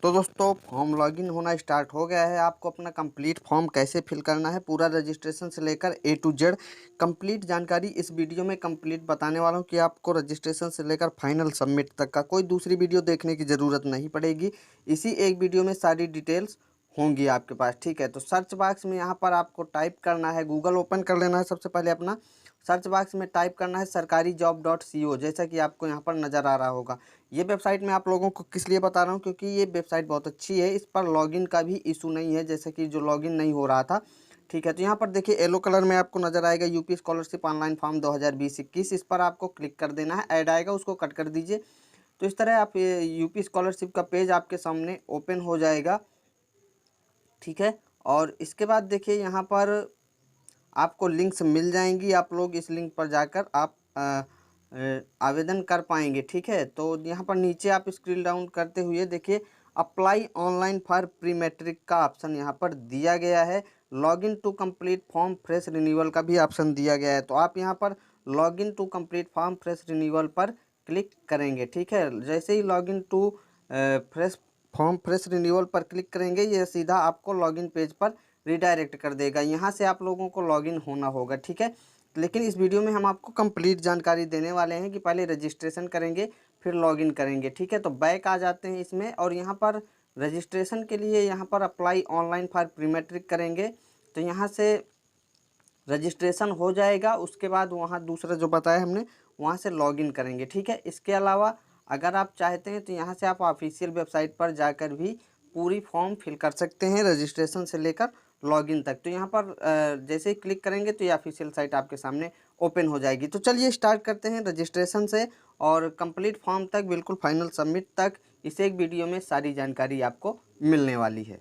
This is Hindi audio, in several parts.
तो दोस्तों फॉर्म लॉगिन होना स्टार्ट हो गया है। आपको अपना कंप्लीट फॉर्म कैसे फिल करना है, पूरा रजिस्ट्रेशन से लेकर ए टू जेड कंप्लीट जानकारी इस वीडियो में कंप्लीट बताने वाला हूं कि आपको रजिस्ट्रेशन से लेकर फाइनल सबमिट तक का कोई दूसरी वीडियो देखने की ज़रूरत नहीं पड़ेगी। इसी एक वीडियो में सारी डिटेल्स होंगी आपके पास। ठीक है, तो सर्च बॉक्स में यहाँ पर आपको टाइप करना है, गूगल ओपन कर लेना है। सबसे पहले अपना सर्च बॉक्स में टाइप करना है सरकारी जॉब डॉट सी ओ, जैसा कि आपको यहाँ पर नज़र आ रहा होगा। ये वेबसाइट मैं आप लोगों को किस लिए बता रहा हूँ, क्योंकि ये वेबसाइट बहुत अच्छी है। इस पर लॉगिन का भी इशू नहीं है, जैसे कि जो लॉगिन नहीं हो रहा था। ठीक है, तो यहाँ पर देखिए येलो कलर में आपको नज़र आएगा यूपी स्कॉलरशिप ऑनलाइन फॉर्म 2020-21। इस पर आपको क्लिक कर देना है, ऐड आएगा उसको कट कर दीजिए। तो इस तरह आप यूपी स्कॉलरशिप का पेज आपके सामने ओपन हो जाएगा। ठीक है, और इसके बाद देखिए यहाँ पर आपको लिंक्स मिल जाएंगी। आप लोग इस लिंक पर जाकर आप आवेदन कर पाएंगे। ठीक है, तो यहाँ पर नीचे आप स्क्रॉल डाउन करते हुए देखिए apply online for pre matric का ऑप्शन यहाँ पर दिया गया है। Login to complete form fresh renewal का भी ऑप्शन दिया गया है। तो आप यहाँ पर login to complete form fresh renewal पर क्लिक करेंगे। ठीक है, जैसे ही login to fresh form fresh renewal पर क्लिक करेंगे, ये सीधा आपको लॉगिन पेज पर रिडायरेक्ट कर देगा। यहाँ से आप लोगों को लॉगिन होना होगा। ठीक है, लेकिन इस वीडियो में हम आपको कंप्लीट जानकारी देने वाले हैं कि पहले रजिस्ट्रेशन करेंगे फिर लॉगिन करेंगे। ठीक है, तो बैक आ जाते हैं इसमें, और यहाँ पर रजिस्ट्रेशन के लिए यहाँ पर apply online for pre matric करेंगे। तो यहाँ से रजिस्ट्रेशन हो जाएगा, उसके बाद वहाँ दूसरा जो बताया हमने वहाँ से लॉगिन करेंगे। ठीक है, इसके अलावा अगर आप चाहते हैं तो यहाँ से आप ऑफिशियल वेबसाइट पर जाकर भी पूरी फॉर्म फिल कर सकते हैं, रजिस्ट्रेशन से लेकर लॉगिन तक। तो यहाँ पर जैसे ही क्लिक करेंगे तो ये ऑफिशियल साइट आपके सामने ओपन हो जाएगी। तो चलिए स्टार्ट करते हैं रजिस्ट्रेशन से और कंप्लीट फॉर्म तक, बिल्कुल फाइनल सबमिट तक इस एक वीडियो में सारी जानकारी आपको मिलने वाली है।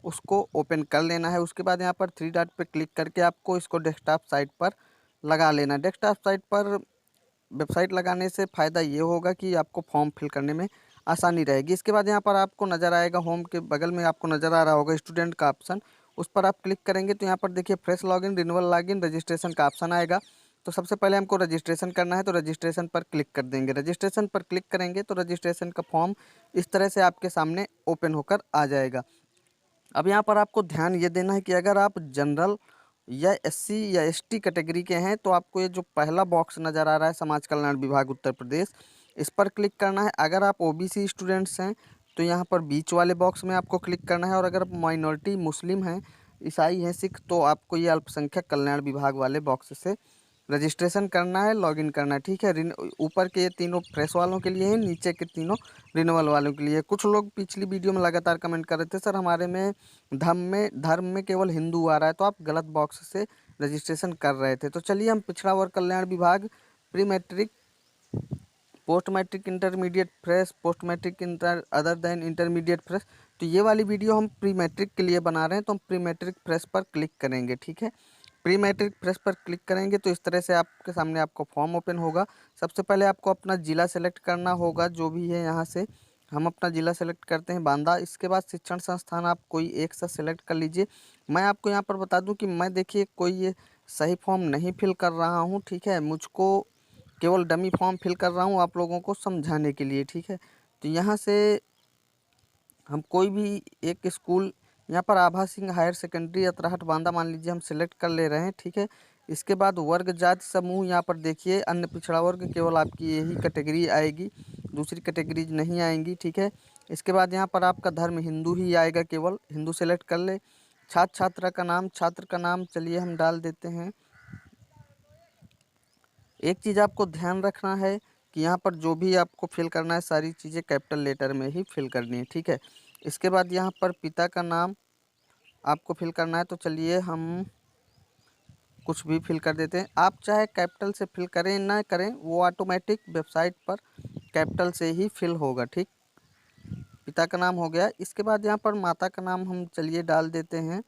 उसको ओपन कर लेना है। उसके बाद यहाँ पर थ्री डॉट पे क्लिक करके आपको इसको डेस्कटॉप साइट पर लगा लेना है। डेस्कटॉप साइट पर वेबसाइट लगाने से फ़ायदा ये होगा कि आपको फॉर्म फिल करने में आसानी रहेगी। इसके बाद यहाँ पर आपको नज़र आएगा, होम के बगल में आपको नज़र आ रहा होगा स्टूडेंट का ऑप्शन, उस पर आप क्लिक करेंगे तो यहाँ पर देखिए fresh login, renewal login, registration का ऑप्शन आएगा। तो सबसे पहले हमको रजिस्ट्रेशन करना है, तो रजिस्ट्रेशन पर क्लिक कर देंगे। रजिस्ट्रेशन पर क्लिक करेंगे तो रजिस्ट्रेशन का फॉर्म इस तरह से आपके सामने ओपन होकर आ जाएगा। अब यहाँ पर आपको ध्यान ये देना है कि अगर आप जनरल या एससी या एसटी कैटेगरी के हैं तो आपको ये जो पहला बॉक्स नज़र आ रहा है समाज कल्याण विभाग उत्तर प्रदेश, इस पर क्लिक करना है। अगर आप ओबीसी स्टूडेंट्स हैं तो यहाँ पर बीच वाले बॉक्स में आपको क्लिक करना है, और अगर आप माइनॉरिटी मुस्लिम हैं, ईसाई हैं, सिख, तो आपको ये अल्पसंख्यक कल्याण विभाग वाले बॉक्स से रजिस्ट्रेशन करना है, लॉगिन करना है। ठीक है, ऊपर के ये तीनों फ्रेश वालों के लिए हैं, नीचे के तीनों रिन्यूअल वालों के लिए। कुछ लोग पिछली वीडियो में लगातार कमेंट कर रहे थे सर हमारे में धर्म में केवल हिंदू आ रहा है, तो आप गलत बॉक्स से रजिस्ट्रेशन कर रहे थे। तो चलिए हम पिछड़ा वर्ग कल्याण विभाग pre matric, post matric intermediate fresh, post matric inter other than intermediate fresh, तो ये वाली वीडियो हम प्री मैट्रिक के लिए बना रहे हैं, तो हम प्री मैट्रिक फ्रेश पर क्लिक करेंगे। ठीक है, प्री मैट्रिक फ्रेश पर क्लिक करेंगे तो इस तरह से आपके सामने आपको फॉर्म ओपन होगा। सबसे पहले आपको अपना ज़िला सेलेक्ट करना होगा, जो भी है। यहाँ से हम अपना ज़िला सेलेक्ट करते हैं बांदा। इसके बाद शिक्षण संस्थान आप कोई एक सा सेलेक्ट कर लीजिए। मैं आपको यहाँ पर बता दूँ कि मैं देखिए कोई ये सही फॉर्म नहीं फिल कर रहा हूँ। ठीक है, मुझको केवल डमी फॉर्म फिल कर रहा हूँ आप लोगों को समझाने के लिए। ठीक है, तो यहाँ से हम कोई भी एक स्कूल, यहाँ पर आभा सिंह हायर सेकेंडरी अतराहट बांदा मान लीजिए हम सेलेक्ट कर ले रहे हैं। ठीक है, इसके बाद वर्ग जाति समूह, यहाँ पर देखिए अन्य पिछड़ा वर्ग, केवल आपकी यही कैटेगरी आएगी, दूसरी कैटेगरीज नहीं आएंगी। ठीक है, इसके बाद यहाँ पर आपका धर्म हिंदू ही आएगा, केवल हिंदू सेलेक्ट कर ले। छात्र छात्रा का नाम, छात्र का नाम चलिए हम डाल देते हैं। एक चीज़ आपको ध्यान रखना है कि यहाँ पर जो भी आपको फिल करना है सारी चीज़ें कैपिटल लेटर में ही फिल करनी है। ठीक है, इसके बाद यहाँ पर पिता का नाम आपको फिल करना है, तो चलिए हम कुछ भी फिल कर देते हैं। आप चाहे कैपिटल से फिल करें ना करें, वो ऑटोमेटिक वेबसाइट पर कैपिटल से ही फिल होगा। ठीक, पिता का नाम हो गया। इसके बाद यहाँ पर माता का नाम हम चलिए डाल देते हैं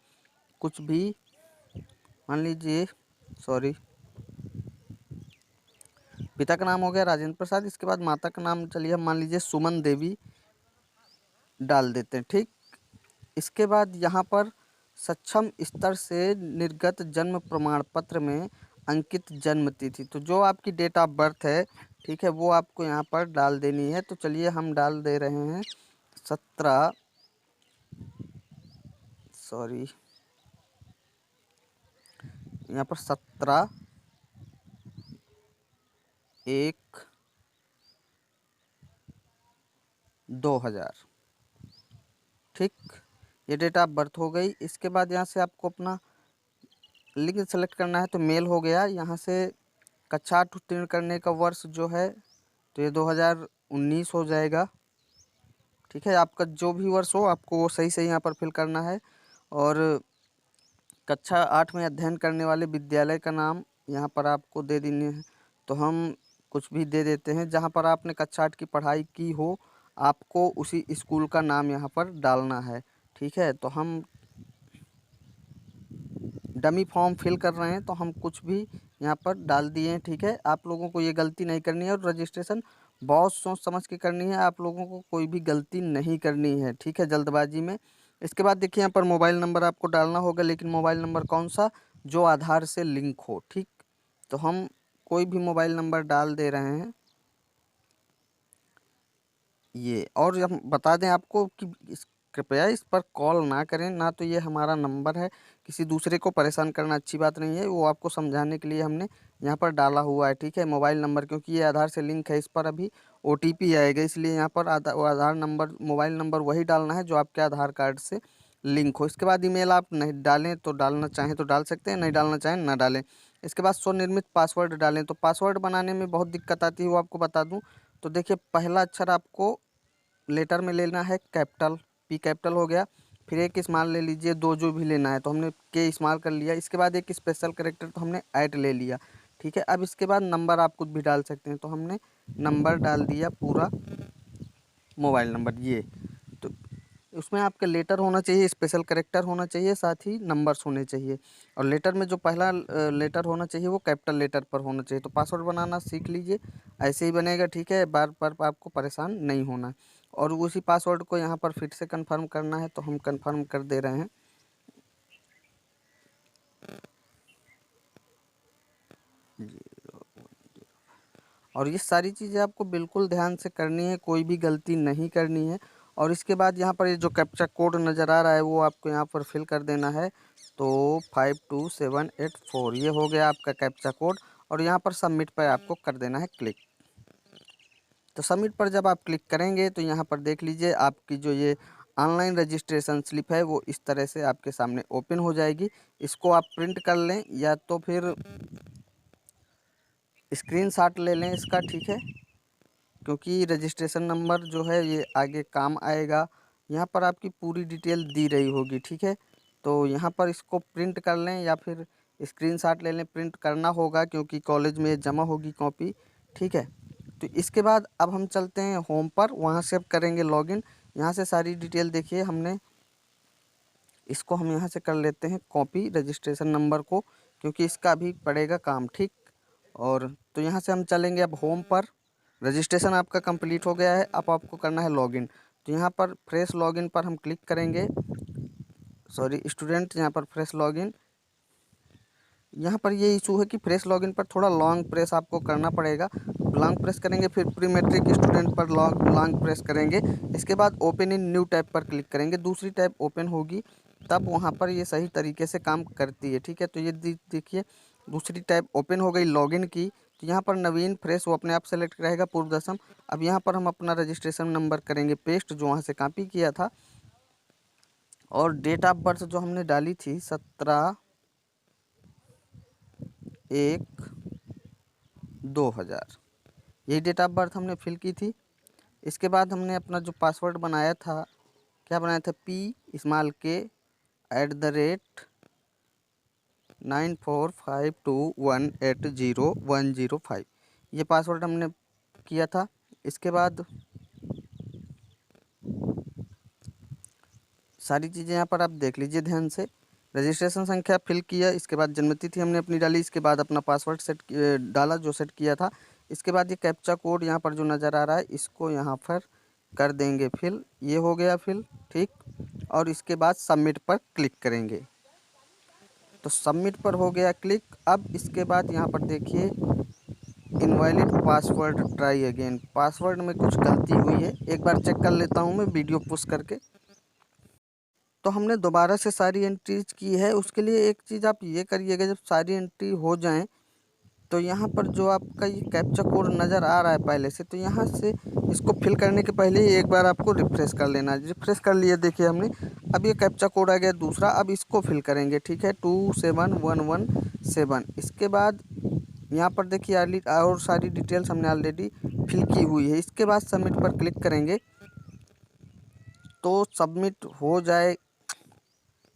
कुछ भी, मान लीजिए, सॉरी, पिता का नाम हो गया राजेंद्र प्रसाद। इसके बाद माता का नाम चलिए हम मान लीजिए सुमन देवी डाल देते हैं। ठीक, इसके बाद यहाँ पर सक्षम स्तर से निर्गत जन्म प्रमाण पत्र में अंकित जन्म तिथि, तो जो आपकी डेट ऑफ बर्थ है, ठीक है, वो आपको यहाँ पर डाल देनी है। तो चलिए हम डाल दे रहे हैं 17 सॉरी यहाँ पर 17/1/2000। ठीक, ये डेट ऑफ बर्थ हो गई। इसके बाद यहाँ से आपको अपना लिंक सेलेक्ट करना है, तो मेल हो गया। यहाँ से कक्षा 8 उत्तीर्ण करने का वर्ष जो है तो ये 2019 हो जाएगा। ठीक है, आपका जो भी वर्ष हो आपको वो सही सही यहाँ पर फिल करना है। और कक्षा 8 में अध्ययन करने वाले विद्यालय का नाम यहाँ पर आपको दे देनी है, तो हम कुछ भी दे देते हैं। जहाँ पर आपने कक्षा 8 की पढ़ाई की हो आपको उसी स्कूल का नाम यहाँ पर डालना है। ठीक है, तो हम डमी फॉर्म फिल कर रहे हैं तो हम कुछ भी यहाँ पर डाल दिए हैं। ठीक है, आप लोगों को ये गलती नहीं करनी है, और रजिस्ट्रेशन बहुत सोच समझ के करनी है। आप लोगों को कोई भी गलती नहीं करनी है, ठीक है, जल्दबाजी में। इसके बाद देखिए यहाँ पर मोबाइल नंबर आपको डालना होगा, लेकिन मोबाइल नंबर कौन सा, जो आधार से लिंक हो। ठीक, तो हम कोई भी मोबाइल नंबर डाल दे रहे हैं ये। और हम बता दें आपको कि कृपया इस पर कॉल ना करें, ना तो ये हमारा नंबर है। किसी दूसरे को परेशान करना अच्छी बात नहीं है, वो आपको समझाने के लिए हमने यहाँ पर डाला हुआ है। ठीक है, मोबाइल नंबर, क्योंकि ये आधार से लिंक है, इस पर अभी OTP आएगा, इसलिए यहाँ पर आधार नंबर, मोबाइल नंबर वही डालना है जो आपके आधार कार्ड से लिंक हो। इसके बाद ईमेल आप नहीं डालें तो डालना चाहें तो डाल सकते हैं, नहीं डालना चाहें ना डालें। इसके बाद स्वनिर्मित पासवर्ड डालें, तो पासवर्ड बनाने में बहुत दिक्कत आती है, वो आपको बता दूँ। तो देखिए, पहला अक्षर आपको लेटर में लेना है कैपिटल, P कैपिटल हो गया। फिर एक स्मॉल ले लीजिए, दो जो भी लेना है, तो हमने K स्मॉल कर लिया। इसके बाद एक स्पेशल कैरेक्टर तो हमने ऐड ले लिया। ठीक है, अब इसके बाद नंबर आप कुछ भी डाल सकते हैं, तो हमने नंबर डाल दिया पूरा, मोबाइल नंबर ये। तो उसमें आपका लेटर होना चाहिए, स्पेशल कैरेक्टर होना चाहिए, साथ ही नंबर्स होने चाहिए। और लेटर में जो पहला लेटर होना चाहिए वो कैपिटल लेटर पर होना चाहिए। तो पासवर्ड बनाना सीख लीजिए, ऐसे ही बनेगा। ठीक है, बार बार आपको परेशान नहीं होना। और उसी पासवर्ड को यहाँ पर फिर से कंफर्म करना है, तो हम कंफर्म कर दे रहे हैं। और ये सारी चीज़ें आपको बिल्कुल ध्यान से करनी है, कोई भी गलती नहीं करनी है। और इसके बाद यहाँ पर ये जो कैप्चा कोड नज़र आ रहा है वो आपको यहाँ पर फिल कर देना है। तो 52784 ये हो गया आपका कैप्चा कोड, और यहाँ पर सबमिट पर आपको कर देना है क्लिक। तो सबमिट पर जब आप क्लिक करेंगे तो यहाँ पर देख लीजिए आपकी जो ये ऑनलाइन रजिस्ट्रेशन स्लिप है वो इस तरह से आपके सामने ओपन हो जाएगी। इसको आप प्रिंट कर लें या तो फिर स्क्रीनशॉट ले लें इसका। ठीक है, क्योंकि रजिस्ट्रेशन नंबर जो है ये आगे काम आएगा। यहाँ पर आपकी पूरी डिटेल दी रही होगी। ठीक है, तो यहाँ पर इसको प्रिंट कर लें या फिर स्क्रीनशॉट ले लें। प्रिंट करना होगा क्योंकि कॉलेज में जमा होगी कॉपी। ठीक है, तो इसके बाद अब हम चलते हैं होम पर, वहाँ से अब करेंगे लॉगिन। यहाँ से सारी डिटेल देखिए, हमने इसको हम यहाँ से कर लेते हैं कॉपी रजिस्ट्रेशन नंबर को, क्योंकि इसका भी पड़ेगा काम। ठीक, और तो यहाँ से हम चलेंगे अब होम पर। रजिस्ट्रेशन आपका कंप्लीट हो गया है, अब आपको करना है लॉगिन। तो यहाँ पर फ्रेश लॉगिन पर हम क्लिक करेंगे, सॉरी स्टूडेंट, यहाँ पर फ्रेश लॉगिन। यहाँ पर ये इशू है कि फ्रेश लॉगिन पर थोड़ा लॉन्ग प्रेस आपको करना पड़ेगा। लॉन्ग प्रेस करेंगे, फिर प्री मैट्रिक स्टूडेंट पर लॉन्ग प्रेस करेंगे। इसके बाद ओपन इन न्यू टैब पर क्लिक करेंगे, दूसरी टैब ओपन होगी, तब वहाँ पर ये सही तरीके से काम करती है। ठीक है, तो ये देखिए दूसरी टैब ओपन हो गई लॉगिन की। तो यहाँ पर नवीन फ्रेश वो अपने आप सेलेक्ट रहेगा, पूर्व दशम। अब यहाँ पर हम अपना रजिस्ट्रेशन नंबर करेंगे पेस्ट, जो वहाँ से कॉपी किया था। और डेट ऑफ बर्थ जो हमने डाली थी 17/1/2000, यही डेट ऑफ बर्थ हमने फिल की थी। इसके बाद हमने अपना जो पासवर्ड बनाया था, क्या बनाया था, P@9452180105, ये पासवर्ड हमने किया था। इसके बाद सारी चीज़ें यहाँ पर आप देख लीजिए ध्यान से। रजिस्ट्रेशन संख्या फिल किया, इसके बाद जन्मतिथि हमने अपनी डाली, इसके बाद अपना पासवर्ड सेट डाला जो सेट किया था। इसके बाद ये कैप्चा कोड यहाँ पर जो नज़र आ रहा है इसको यहाँ पर कर देंगे फिल, ये हो गया फिल। ठीक, और इसके बाद सबमिट पर क्लिक करेंगे, तो सबमिट पर हो गया क्लिक। अब इसके बाद यहाँ पर देखिए invalid password, try again. Password में कुछ गलती हुई है, एक बार चेक कर लेता हूँ मैं वीडियो पुश करके। तो हमने दोबारा से सारी एंट्रीज की है। उसके लिए एक चीज़ आप ये करिएगा, जब सारी एंट्री हो जाएं तो यहाँ पर जो आपका ये कैप्चा कोड नज़र आ रहा है पहले से, तो यहाँ से इसको फिल करने के पहले ही एक बार आपको रिफ्रेश कर लेना है। रिफ्रेश कर लिए, देखिए हमने अब ये कैप्चा कोड आ गया दूसरा। अब इसको फिल करेंगे, ठीक है, 27117। इसके बाद यहाँ पर देखिए और सारी डिटेल्स हमने ऑलरेडी फिल की हुई है। इसके बाद सबमिट पर क्लिक करेंगे तो सबमिट हो जाए।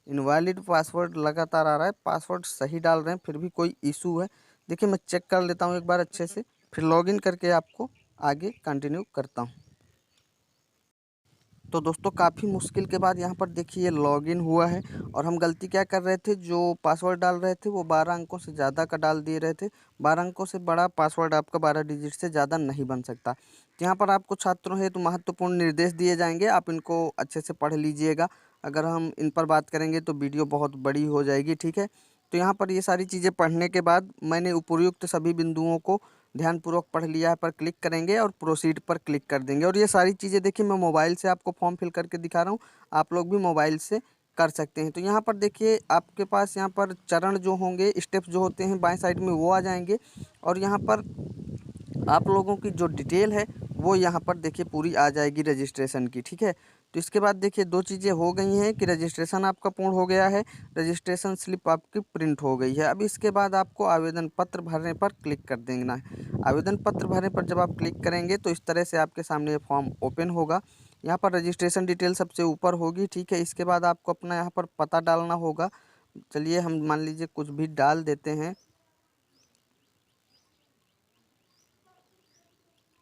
इनवैलिड पासवर्ड लगातार आ रहा है, पासवर्ड सही डाल रहे हैं फिर भी कोई इशू है। देखिए मैं चेक कर लेता हूँ एक बार अच्छे से, फिर लॉगिन करके आपको आगे कंटिन्यू करता हूँ। तो दोस्तों काफ़ी मुश्किल के बाद यहाँ पर देखिए लॉगिन हुआ है। और हम गलती क्या कर रहे थे, जो पासवर्ड डाल रहे थे वो 12 अंकों से ज़्यादा का डाल दिए रहे थे। 12 अंकों से बड़ा पासवर्ड आपका 12 डिजिट से ज़्यादा नहीं बन सकता। तो यहाँ पर आपको छात्रों हेतु महत्वपूर्ण निर्देश दिए जाएंगे, आप इनको अच्छे से पढ़ लीजिएगा। अगर हम इन पर बात करेंगे तो वीडियो बहुत बड़ी हो जाएगी, ठीक है। तो यहाँ पर ये सारी चीज़ें पढ़ने के बाद मैंने उपयुक्त सभी बिंदुओं को ध्यानपूर्वक पढ़ लिया है, पर क्लिक करेंगे और प्रोसीड पर क्लिक कर देंगे। और ये सारी चीज़ें देखिए मैं मोबाइल से आपको फॉर्म फिल करके दिखा रहा हूँ, आप लोग भी मोबाइल से कर सकते हैं। तो यहाँ पर देखिए आपके पास यहाँ पर चरण जो होंगे, स्टेप्स जो होते हैं बाएं साइड में वो आ जाएंगे। और यहाँ पर आप लोगों की जो डिटेल है वो यहाँ पर देखिए पूरी आ जाएगी रजिस्ट्रेशन की, ठीक है। तो इसके बाद देखिए दो चीज़ें हो गई हैं कि रजिस्ट्रेशन आपका पूर्ण हो गया है, रजिस्ट्रेशन स्लिप आपकी प्रिंट हो गई है। अब इसके बाद आपको आवेदन पत्र भरने पर क्लिक कर देना है। आवेदन पत्र भरने पर जब आप क्लिक करेंगे तो इस तरह से आपके सामने ये फॉर्म ओपन होगा। यहाँ पर रजिस्ट्रेशन डिटेल सबसे ऊपर होगी, ठीक है। इसके बाद आपको अपना यहाँ पर पता डालना होगा। चलिए हम मान लीजिए कुछ भी डाल देते हैं।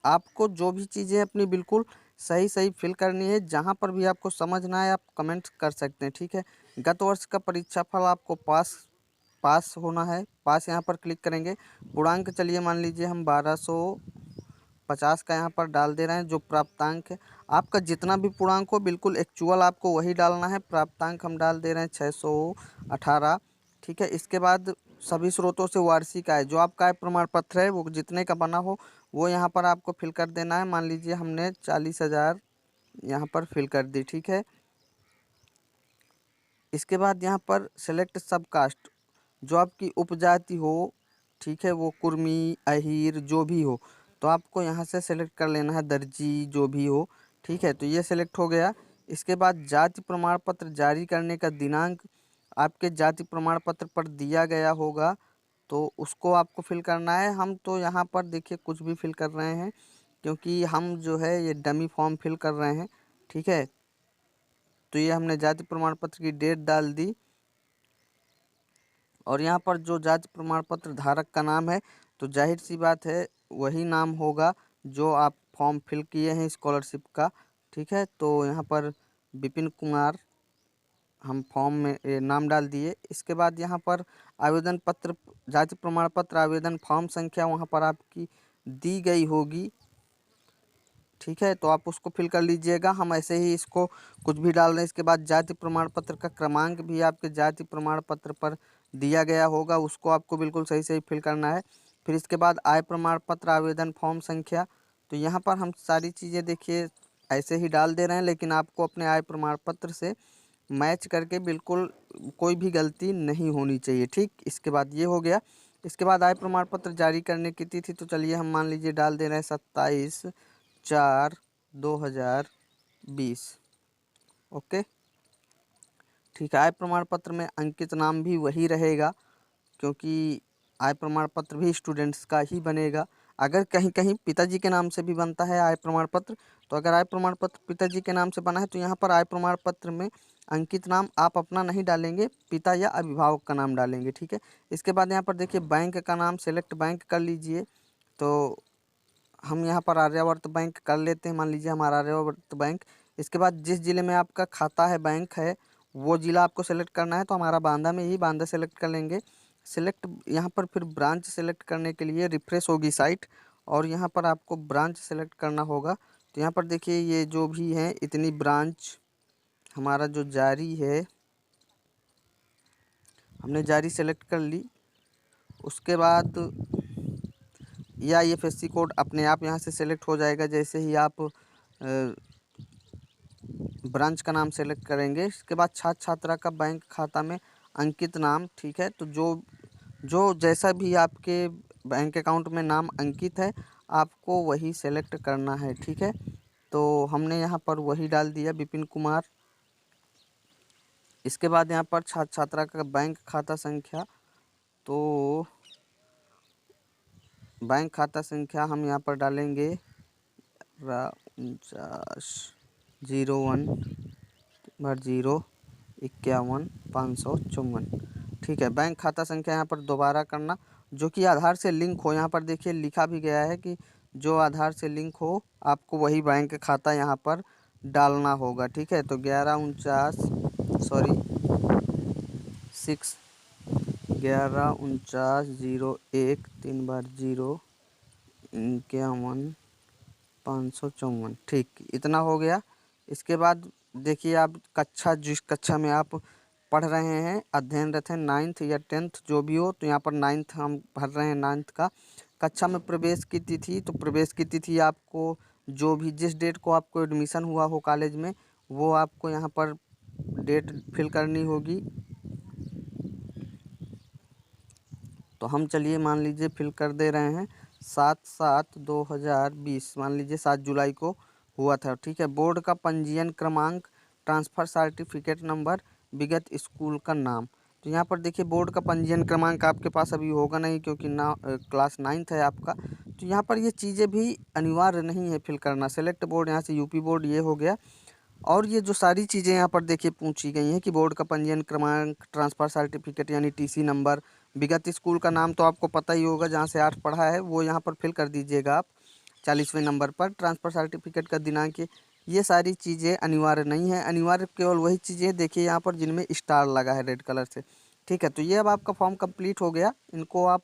आपको जो भी चीज़ें अपनी बिल्कुल सही सही फिल करनी है, जहाँ पर भी आपको समझ ना आए आप कमेंट कर सकते हैं, ठीक है। गत वर्ष का परीक्षाफल आपको पास पास होना है, पास यहाँ पर क्लिक करेंगे। पूर्णांक चलिए मान लीजिए हम 1250 का यहाँ पर डाल दे रहे हैं। जो प्राप्तांक है आपका जितना भी पूर्णांक हो बिल्कुल एक्चुअल आपको वही डालना है। प्राप्तांक हम डाल दे रहे हैं 618, ठीक है। इसके बाद सभी स्रोतों से वार्षिक आय, जो आपका आय प्रमाण पत्र है वो जितने का बना हो वो यहाँ पर आपको फिल कर देना है। मान लीजिए हमने 40,000 यहाँ पर फिल कर दी, ठीक है। इसके बाद यहाँ पर सेलेक्ट सब कास्ट, जो आपकी उपजाति हो, ठीक है, वो कुर्मी अहीर जो भी हो, तो आपको यहाँ से सेलेक्ट कर लेना है, दर्जी जो भी हो, ठीक है। तो ये सेलेक्ट हो गया। इसके बाद जाति प्रमाण पत्र जारी करने का दिनांक आपके जाति प्रमाण पत्र पर दिया गया होगा, तो उसको आपको फिल करना है। हम तो यहाँ पर देखिए कुछ भी फिल कर रहे हैं, क्योंकि हम जो है ये डमी फॉर्म फिल कर रहे हैं, ठीक है। तो ये हमने जाति प्रमाण पत्र की डेट डाल दी। और यहाँ पर जो जाति प्रमाण पत्र धारक का नाम है, तो जाहिर सी बात है वही नाम होगा जो आप फॉर्म फिल किए हैं स्कॉलरशिप का, ठीक है। तो यहाँ पर विपिन कुमार हम फॉर्म में नाम डाल दिए। इसके बाद यहाँ पर आवेदन पत्र, जाति प्रमाण पत्र आवेदन फॉर्म संख्या वहाँ पर आपकी दी गई होगी, ठीक है। तो आप उसको फिल कर लीजिएगा। हम ऐसे ही इसको कुछ भी डाल रहे हैं। इसके बाद जाति प्रमाण पत्र का क्रमांक भी आपके जाति प्रमाण पत्र पर दिया गया होगा, उसको आपको बिल्कुल सही सही फिल करना है। फिर इसके बाद आय प्रमाण पत्र आवेदन फॉर्म संख्या, तो यहाँ पर हम सारी चीज़ें देखिए ऐसे ही डाल दे रहे हैं, लेकिन आपको अपने आय प्रमाण पत्र से मैच करके बिल्कुल कोई भी गलती नहीं होनी चाहिए, ठीक। इसके बाद ये हो गया। इसके बाद आय प्रमाण पत्र जारी करने की तिथि, तो चलिए हम मान लीजिए डाल दे रहे हैं 27/4/2020, ओके, ठीक है। आय प्रमाण पत्र में अंकित नाम भी वही रहेगा, क्योंकि आय प्रमाण पत्र भी स्टूडेंट्स का ही बनेगा। अगर कहीं कहीं पिताजी के नाम से भी बनता है आय प्रमाण पत्र, तो अगर आय प्रमाण पत्र पिताजी के नाम से बना है तो यहाँ पर आय प्रमाण पत्र में अंकित नाम आप अपना नहीं डालेंगे, पिता या अभिभावक का नाम डालेंगे, ठीक है। इसके बाद यहाँ पर देखिए बैंक का नाम सेलेक्ट बैंक कर लीजिए। तो हम यहाँ पर आर्यावर्त बैंक कर लेते हैं, मान लीजिए हमारा आर्यावर्त बैंक। इसके बाद जिस ज़िले में आपका खाता है, बैंक है, वो ज़िला आपको सेलेक्ट करना है। तो हमारा बांदा में ही बांदा सेलेक्ट कर लेंगे। सेलेक्ट यहाँ पर फिर ब्रांच सेलेक्ट करने के लिए रिफ्रेश होगी साइट, और यहाँ पर आपको ब्रांच सेलेक्ट करना होगा। तो यहाँ पर देखिए ये जो भी हैं इतनी ब्रांच हमारा जो जारी है, हमने जारी सेलेक्ट कर ली। उसके बाद ये IFSC कोड अपने आप यहाँ से सेलेक्ट हो जाएगा। जैसे ही आप ब्रांच का नाम सेलेक्ट करेंगे, इसके बाद छात्र छात्रा का बैंक खाता में अंकित नाम, ठीक है। तो जो जो जैसा भी आपके बैंक अकाउंट में नाम अंकित है, आपको वही सेलेक्ट करना है, ठीक है। तो हमने यहाँ पर वही डाल दिया, विपिन कुमार। इसके बाद यहाँ पर छात्र छात्रा का बैंक खाता संख्या, तो बैंक खाता संख्या हम यहाँ पर डालेंगे 49/0/51/554, ठीक है। बैंक खाता संख्या यहाँ पर दोबारा करना, जो कि आधार से लिंक हो। यहाँ पर देखिए लिखा भी गया है कि जो आधार से लिंक हो आपको वही बैंक खाता यहाँ पर डालना होगा, ठीक है। तो 11/49/01/3/0/51/554, ठीक, इतना हो गया। इसके बाद देखिए आप कक्षा, जिस कक्षा में आप पढ़ रहे हैं, अध्ययनरत हैं, 9th या 10th जो भी हो, तो यहाँ पर 9th हम भर रहे हैं, 9th का। कक्षा में प्रवेश की तिथि, तो प्रवेश की तिथि आपको जो भी जिस डेट को आपको एडमिशन हुआ हो कॉलेज में, वो आपको यहाँ पर डेट फिल करनी होगी। तो हम चलिए मान लीजिए फिल कर दे रहे हैं 7/7/2020, मान लीजिए 7 जुलाई को हुआ था, ठीक है। बोर्ड का पंजीयन क्रमांक, ट्रांसफ़र सर्टिफिकेट नंबर, विगत स्कूल का नाम। तो यहाँ पर देखिए बोर्ड का पंजीयन क्रमांक आपके पास अभी होगा नहीं, क्योंकि क्लास 9th है आपका। तो यहाँ पर ये चीज़ें भी अनिवार्य नहीं है फिल करना। सेलेक्ट बोर्ड यहाँ से यूपी बोर्ड ये हो गया। और ये जो सारी चीज़ें यहाँ पर देखिए पूछी गई हैं कि बोर्ड का पंजीयन क्रमांक, ट्रांसफ़र सर्टिफिकेट यानी टीसी नंबर, विगत स्कूल का नाम तो आपको पता ही होगा, जहाँ से 8 पढ़ा है वो यहाँ पर फिल कर दीजिएगा आप 40वें नंबर पर। ट्रांसफ़र सर्टिफिकेट का दिनांक, ये सारी चीज़ें अनिवार्य नहीं है। अनिवार्य केवल वही चीज़ें देखिए यहाँ पर जिनमें स्टार लगा है रेड कलर से, ठीक है। तो ये अब आपका फॉर्म कंप्लीट हो गया, इनको आप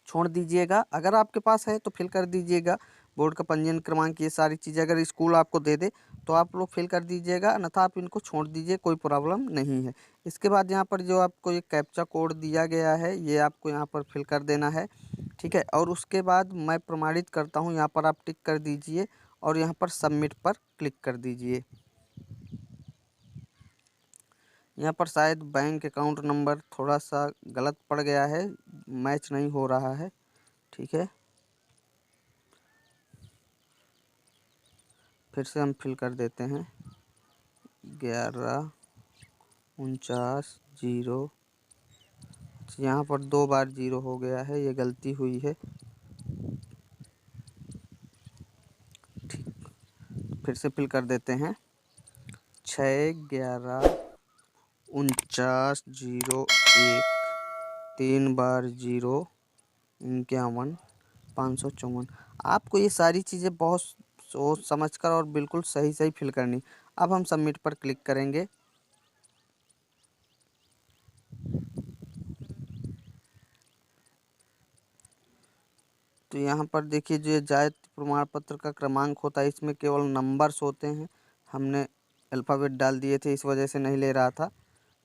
छोड़ दीजिएगा। अगर आपके पास है तो फिल कर दीजिएगा बोर्ड का पंजीयन क्रमांक, ये सारी चीज़ें अगर स्कूल आपको दे दे तो आप लोग फिल कर दीजिएगा, अन्यथा आप इनको छोड़ दीजिए, कोई प्रॉब्लम नहीं है। इसके बाद यहाँ पर जो आपको एक कैप्चा कोड दिया गया है, ये आपको यहाँ पर फिल कर देना है, ठीक है। और उसके बाद मैं प्रमाणित करता हूँ, यहाँ पर आप टिक कर दीजिए और यहाँ पर सबमिट पर क्लिक कर दीजिए। यहाँ पर शायद बैंक अकाउंट नंबर थोड़ा सा गलत पड़ गया है, मैच नहीं हो रहा है, ठीक है। फिर से हम फिल कर देते हैं 11/49/0। यहाँ पर 2 बार 0 हो गया है, ये गलती हुई है, ठीक। फिर से फिल कर देते हैं 6/11/49/01 3 बार 0/51/554। आपको ये सारी चीज़ें बहुत सोच समझकर और बिल्कुल सही सही फिल करनी। अब हम सबमिट पर क्लिक करेंगे। तो यहाँ पर देखिए जो जाति प्रमाण पत्र का क्रमांक होता है, इसमें केवल नंबर्स होते हैं। हमने अल्फ़ाबेट डाल दिए थे, इस वजह से नहीं ले रहा था,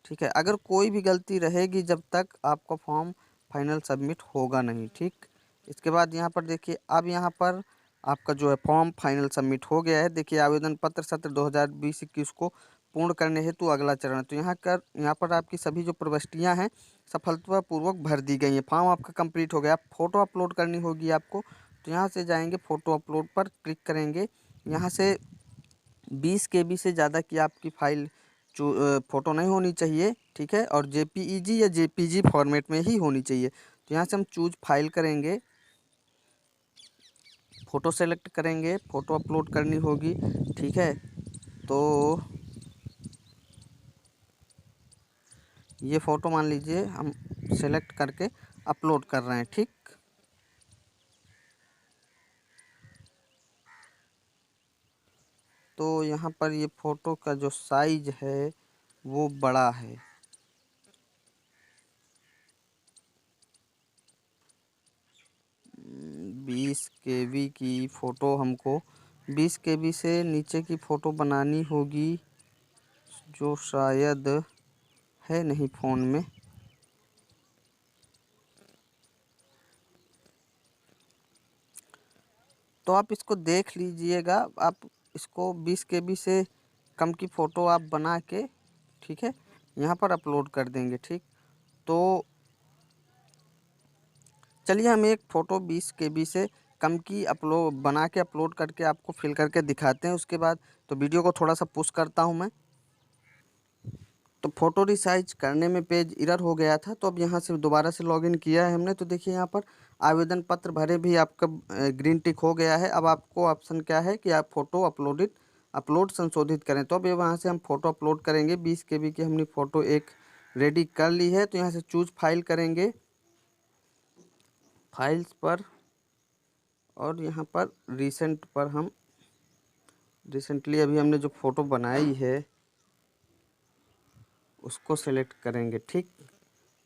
ठीक है। अगर कोई भी गलती रहेगी जब तक आपका फॉर्म फाइनल सबमिट होगा नहीं, ठीक। इसके बाद यहाँ पर देखिए अब यहाँ पर आपका जो है फॉर्म फाइनल सबमिट हो गया है। देखिए आवेदन पत्र सत्र 2020-21 को पूर्ण करने हेतु अगला चरण। तो यहाँ पर आपकी सभी जो प्रविष्टियाँ हैं सफलतापूर्वक भर दी गई हैं। फॉर्म आपका कंप्लीट हो गया। आप फ़ोटो अपलोड करनी होगी आपको, तो यहाँ से जाएंगे फ़ोटो अपलोड पर क्लिक करेंगे। यहाँ से 20 KB से ज़्यादा की आपकी फ़ाइल फ़ोटो नहीं होनी चाहिए, ठीक है। और JPEG या JPG फॉर्मेट में ही होनी चाहिए। तो यहाँ से हम चूज़ फाइल करेंगे, फ़ोटो सेलेक्ट करेंगे, फ़ोटो अपलोड करनी होगी, ठीक है। तो ये फ़ोटो मान लीजिए हम सेलेक्ट करके अपलोड कर रहे हैं, ठीक। तो यहाँ पर ये फ़ोटो का जो साइज़ है वो बड़ा है, 20 KB की फ़ोटो हमको 20 KB से नीचे की फ़ोटो बनानी होगी, जो शायद है नहीं फ़ोन में। तो आप इसको देख लीजिएगा। आप इसको 20 KB से कम की फ़ोटो आप बना के, ठीक है, यहाँ पर अपलोड कर देंगे। ठीक, तो चलिए हम एक फ़ोटो 20 KB से कम की बना के अपलोड करके आपको फिल करके दिखाते हैं। उसके बाद तो वीडियो को थोड़ा सा पुश करता हूँ मैं। तो फ़ोटो रिसाइज करने में पेज एरर हो गया था, तो अब यहाँ से दोबारा से लॉगिन किया है हमने। तो देखिए यहाँ पर आवेदन पत्र भरे भी आपका ग्रीन टिक हो गया है। अब आपको ऑप्शन क्या है कि आप फ़ोटो अपलोड संशोधित करें। तो अब ये वहाँ से हम फ़ोटो अपलोड करेंगे। 20 KB की हमने फ़ोटो एक रेडी कर ली है। तो यहाँ से चूज फाइल करेंगे, फाइल्स पर, और यहाँ पर रिसेंट पर हम रिसेंटली अभी हमने जो फ़ोटो बनाई है उसको सेलेक्ट करेंगे। ठीक,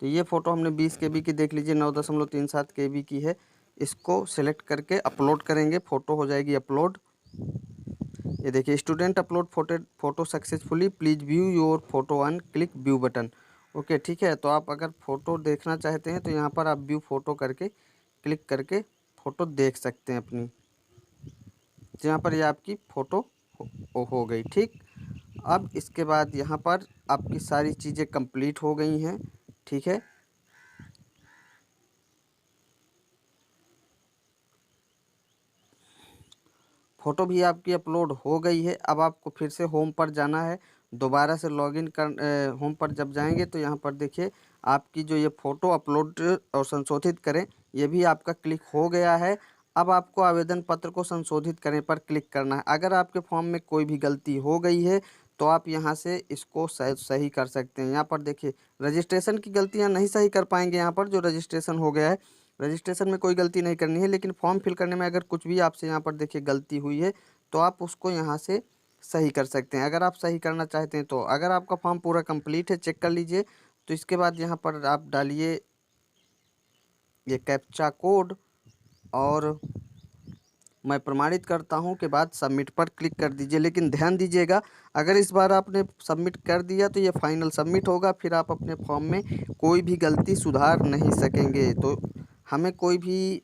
तो ये फ़ोटो हमने 20 KB की देख लीजिए 9.37 KB की है। इसको सेलेक्ट करके अपलोड करेंगे, फ़ोटो हो जाएगी अपलोड। ये देखिए student upload photo successfully, please view your photo on click view button. Okay, ठीक है। तो आप अगर फ़ोटो देखना चाहते हैं तो यहाँ पर आप व्यू फ़ोटो करके क्लिक करके फ़ोटो देख सकते हैं अपनी। यहाँ पर ये आपकी फ़ोटो हो गई। ठीक, अब इसके बाद यहाँ पर आपकी सारी चीज़ें कंप्लीट हो गई हैं। ठीक है, फ़ोटो भी आपकी अपलोड हो गई है। अब आपको फिर से होम पर जाना है, दोबारा से लॉगिन कर होम पर जब जाएंगे तो यहाँ पर देखिए आपकी जो ये फ़ोटो अपलोड और संशोधित करें, ये भी आपका क्लिक हो गया है। अब आपको आवेदन पत्र को संशोधित करें पर क्लिक करना है। अगर आपके फॉर्म में कोई भी गलती हो गई है तो आप यहाँ से इसको सही कर सकते हैं। यहाँ पर देखिए रजिस्ट्रेशन की गलतियाँ नहीं सही कर पाएंगे। यहाँ पर जो रजिस्ट्रेशन हो गया है, रजिस्ट्रेशन में कोई गलती नहीं करनी है, लेकिन फॉर्म फिल करने में अगर कुछ भी आपसे यहाँ पर देखिए गलती हुई है तो आप उसको यहाँ से सही कर सकते हैं। अगर आप सही करना चाहते हैं तो अगर आपका फॉर्म पूरा कंप्लीट है, चेक कर लीजिए। तो इसके बाद यहाँ पर आप डालिए ये कैप्चा कोड, और मैं प्रमाणित करता हूँ के बाद सबमिट पर क्लिक कर दीजिए। लेकिन ध्यान दीजिएगा, अगर इस बार आपने सबमिट कर दिया तो ये फाइनल सबमिट होगा, फिर आप अपने फॉर्म में कोई भी गलती सुधार नहीं सकेंगे। तो हमें कोई भी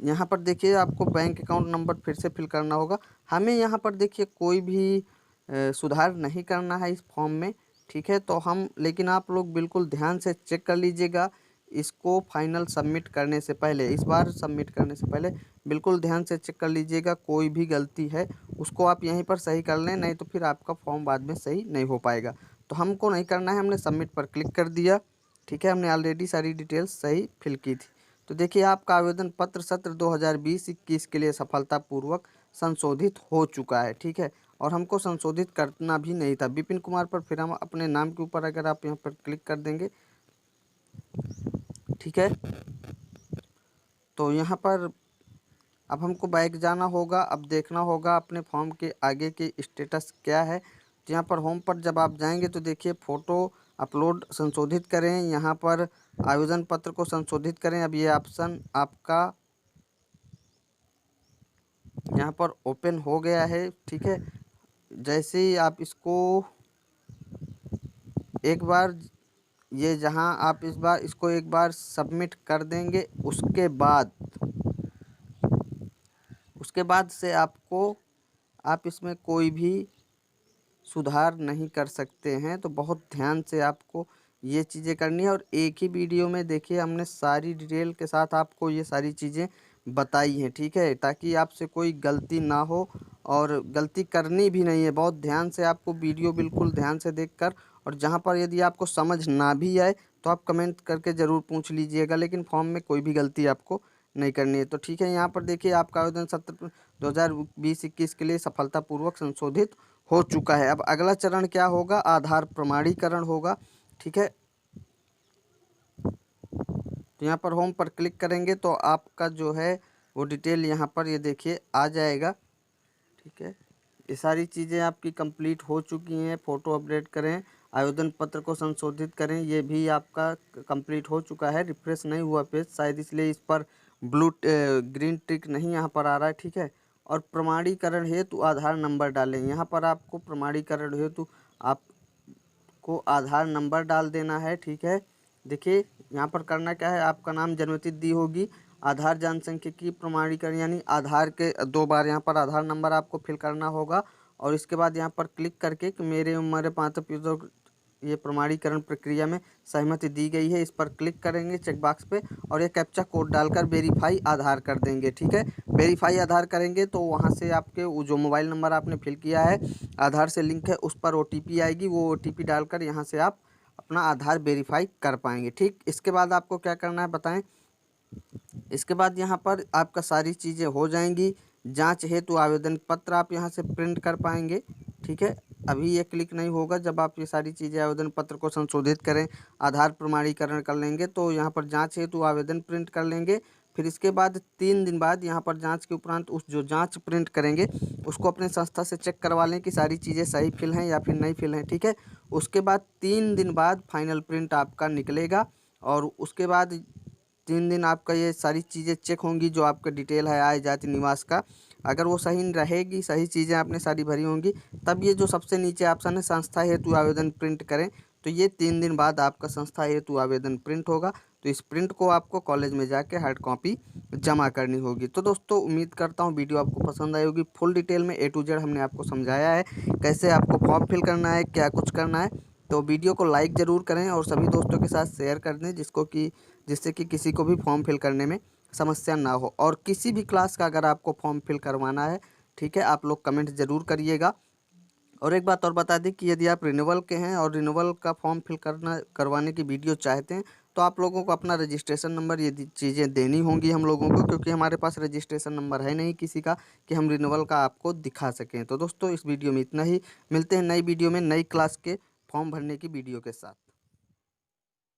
यहाँ पर देखिए आपको बैंक अकाउंट नंबर फिर से फिल करना होगा। हमें यहाँ पर देखिए कोई भी सुधार नहीं करना है इस फॉर्म में। ठीक है, तो हम, लेकिन आप लोग बिल्कुल ध्यान से चेक कर लीजिएगा इसको फाइनल सबमिट करने से पहले, इस बार सबमिट करने से पहले बिल्कुल ध्यान से चेक कर लीजिएगा। कोई भी गलती है उसको आप यहीं पर सही कर लें, नहीं तो फिर आपका फॉर्म बाद में सही नहीं हो पाएगा। तो हमको नहीं करना है, हमने सबमिट पर क्लिक कर दिया। ठीक है, हमने ऑलरेडी सारी डिटेल्स सही फिल की थी। तो देखिए आपका आवेदन पत्र सत्र 2020-21 के लिए सफलतापूर्वक संशोधित हो चुका है। ठीक है, और हमको संशोधित करना भी नहीं था। विपिन कुमार पर फिर हम अपने नाम के ऊपर अगर आप यहाँ पर क्लिक कर देंगे, ठीक है, तो यहाँ पर अब हमको बैक जाना होगा। अब देखना होगा अपने फॉर्म के आगे के स्टेटस क्या है। तो यहाँ पर होम पर जब आप जाएंगे तो देखिए फ़ोटो अपलोड संशोधित करें, यहाँ पर आवेदन पत्र को संशोधित करें। अब ये ऑप्शन आपका यहाँ पर ओपन हो गया है। ठीक है, जैसे ही आप इसको एक बार, ये जहाँ आप इस बार इसको एक बार सबमिट कर देंगे, उसके बाद से आप इसमें कोई भी सुधार नहीं कर सकते हैं। तो बहुत ध्यान से आपको ये चीज़ें करनी है, और एक ही वीडियो में देखिए हमने सारी डिटेल के साथ आपको ये सारी चीज़ें बताई हैं। ठीक है, ताकि आपसे कोई गलती ना हो, और गलती करनी भी नहीं है। बहुत ध्यान से आपको वीडियो बिल्कुल ध्यान से देखकर, और जहाँ पर यदि आपको समझ ना भी आए तो आप कमेंट करके ज़रूर पूछ लीजिएगा, लेकिन फॉर्म में कोई भी गलती आपको नहीं करनी है। तो ठीक है, यहाँ पर देखिए आपका आवेदन सत्र 2020-21 के लिए सफलतापूर्वक संशोधित हो चुका है। अब अगला चरण क्या होगा, आधार प्रमाणीकरण होगा। ठीक है, तो यहाँ पर होम पर क्लिक करेंगे तो आपका जो है वो डिटेल यहाँ पर ये देखिए आ जाएगा। ठीक है, ये सारी चीज़ें आपकी कंप्लीट हो चुकी हैं। फ़ोटो अपडेट करें, आवेदन पत्र को संशोधित करें, ये भी आपका कंप्लीट हो चुका है। रिफ्रेश नहीं हुआ पेज शायद, इसलिए इस पर ग्रीन टिक नहीं यहाँ पर आ रहा है। ठीक है, और प्रमाणीकरण हेतु आधार नंबर डालें। यहाँ पर आपको प्रमाणीकरण हेतु आपको आधार नंबर डाल देना है। ठीक है, देखिए यहाँ पर करना क्या है, आपका नाम जन्मतिथि दी होगी, आधार जनसांख्यिकीय प्रमाणीकरण यानी आधार के 2 बार यहाँ पर आधार नंबर आपको फिल करना होगा। और इसके बाद यहाँ पर क्लिक करके कि मेरे हमारे माता पिता ये प्रमाणीकरण प्रक्रिया में सहमति दी गई है, इस पर क्लिक करेंगे चेक बॉक्स पे और ये कैप्चा कोड डालकर वेरीफाई आधार कर देंगे। ठीक है, वेरीफाई आधार करेंगे तो वहाँ से आपके जो मोबाइल नंबर आपने फिल किया है आधार से लिंक है उस पर OTP आएगी, वो OTP डालकर यहाँ से आप अपना आधार वेरीफाई कर पाएंगे। ठीक, इसके बाद आपको क्या करना है बताएं। इसके बाद यहाँ पर आपका सारी चीज़ें हो जाएंगी। जांच हेतु आवेदन पत्र आप यहाँ से प्रिंट कर पाएंगे। ठीक है, अभी ये क्लिक नहीं होगा, जब आप ये सारी चीज़ें आवेदन पत्र को संशोधित करें, आधार प्रमाणीकरण कर लेंगे तो यहाँ पर जांच हेतु आवेदन प्रिंट कर लेंगे। फिर इसके बाद 3 दिन बाद यहाँ पर जांच के उपरांत उस जो जांच प्रिंट करेंगे उसको अपने संस्था से चेक करवा लें कि सारी चीज़ें सही फिल हैं या फिर नहीं फिल हैं। ठीक है, उसके बाद 3 दिन बाद फाइनल प्रिंट आपका निकलेगा और उसके बाद 3 दिन आपका ये सारी चीज़ें चेक होंगी, जो आपका डिटेल है आय जाति निवास का, अगर वो सही रहेगी, सही चीज़ें आपने सारी भरी होंगी, तब ये जो सबसे नीचे ऑप्शन है संस्था हेतु आवेदन प्रिंट करें, तो ये 3 दिन बाद आपका संस्था हेतु आवेदन प्रिंट होगा। तो इस प्रिंट को आपको कॉलेज में जाके हार्ड कॉपी जमा करनी होगी। तो दोस्तों उम्मीद करता हूँ वीडियो आपको पसंद आई होगी। फुल डिटेल में A to Z हमने आपको समझाया है कैसे आपको फॉर्म फिल करना है, क्या कुछ करना है। तो वीडियो को लाइक ज़रूर करें और सभी दोस्तों के साथ शेयर कर दें जिससे कि किसी को भी फॉर्म फिल करने में समस्या ना हो। और किसी भी क्लास का अगर आपको फॉर्म फिल करवाना है, ठीक है, आप लोग कमेंट ज़रूर करिएगा। और एक बात और बता दें कि यदि आप रिन्यूअल के हैं और रिन्यूअल का फॉर्म फिल करवाने की वीडियो चाहते हैं तो आप लोगों को अपना रजिस्ट्रेशन नंबर ये चीज़ें देनी होंगी हम लोगों को, क्योंकि हमारे पास रजिस्ट्रेशन नंबर है नहीं किसी का कि हम रिन्यूअल का आपको दिखा सकें। तो दोस्तों इस वीडियो में इतना ही, मिलते हैं नई वीडियो में नई क्लास के फॉर्म भरने की वीडियो के साथ।